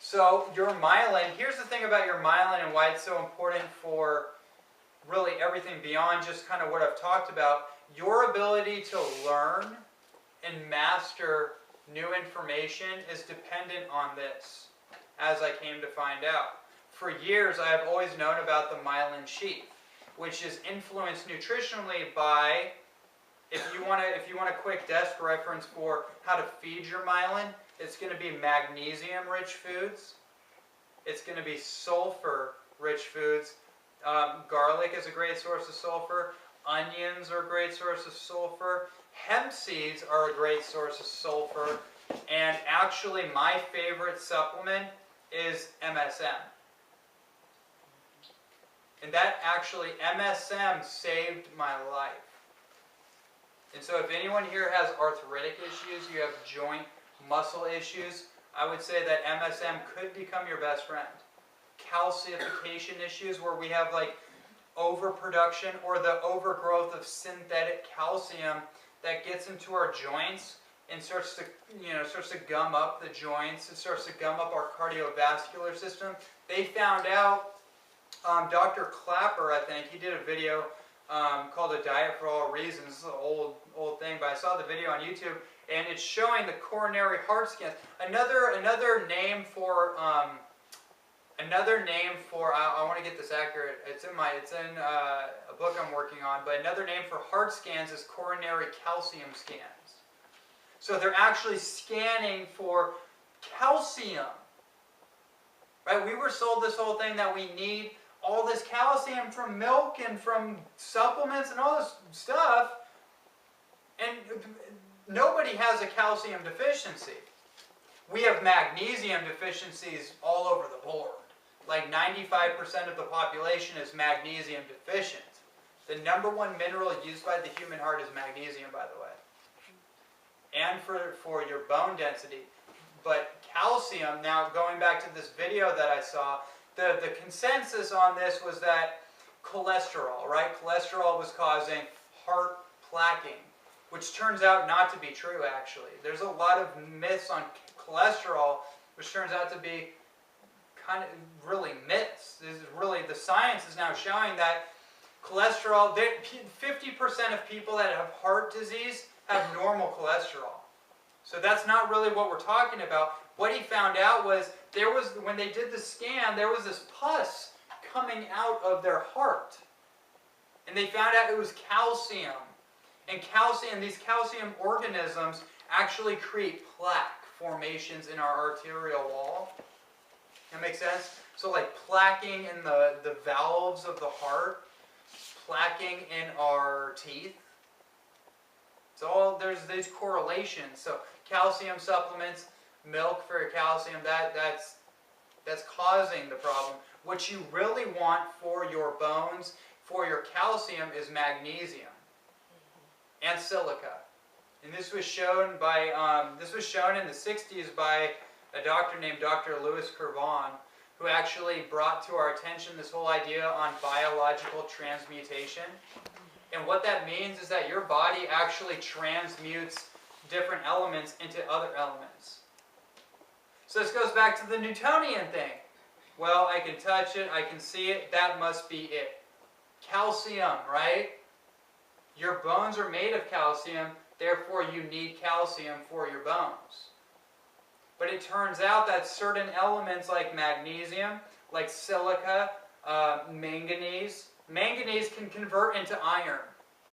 So your myelin, here's the thing about your myelin and why it's so important for really everything beyond just kind of what I've talked about. Your ability to learn and master new information is dependent on this, as I came to find out. For years, I have always known about the myelin sheath, which is influenced nutritionally by, if you want a quick desk reference for how to feed your myelin, it's going to be magnesium-rich foods. It's going to be sulfur-rich foods. Garlic is a great source of sulfur. Onions are a great source of sulfur. Hemp seeds are a great source of sulfur. And actually, my favorite supplement is MSM. And that actually, MSM saved my life. And so if anyone here has arthritic issues, you have joint muscle issues, I would say that MSM could become your best friend. Calcification issues where we have like overproduction or the overgrowth of synthetic calcium that gets into our joints and starts to gum up the joints. It starts to gum up our cardiovascular system. They found out, Dr. Clapper, I think, he did a video called A Diet for All Reasons. This is an old thing, but I saw the video on YouTube, and it's showing the coronary heart scans. Another name for I want to get this accurate. It's in a book I'm working on. But another name for heart scans is coronary calcium scans. So they're actually scanning for calcium. Right? We were sold this whole thing that we need all this calcium from milk and from supplements and all this stuff, and nobody has a calcium deficiency. We have magnesium deficiencies all over the board. Like 95% of the population is magnesium deficient. The number one mineral used by the human heart is magnesium, by the way. And for your bone density. But calcium, now going back to this video that I saw, the consensus on this was that cholesterol, right? Cholesterol was causing heart plaquing, which turns out not to be true, actually. There's a lot of myths on cholesterol, which turns out to be kind of really myths. This is really, the science is now showing that cholesterol, 50% of people that have heart disease have normal cholesterol. So that's not really what we're talking about. What he found out was, when they did the scan, there was this pus coming out of their heart. And they found out it was calcium. And these calcium organisms actually create plaque formations in our arterial wall. That makes sense? So like plaquing in the valves of the heart, plaquing in our teeth. So there's these correlations. So calcium supplements, milk for your calcium, that's causing the problem. What you really want for your bones, for your calcium, is magnesium and silica. And this was shown in the 60s by a doctor named Dr. Louis Kervon, who actually brought to our attention this whole idea on biological transmutation. And what that means is that your body actually transmutes different elements into other elements. So this goes back to the Newtonian thing. Well, I can touch it, I can see it, that must be it. Calcium, right? Your bones are made of calcium, therefore you need calcium for your bones. But it turns out that certain elements like magnesium, like silica, manganese can convert into iron.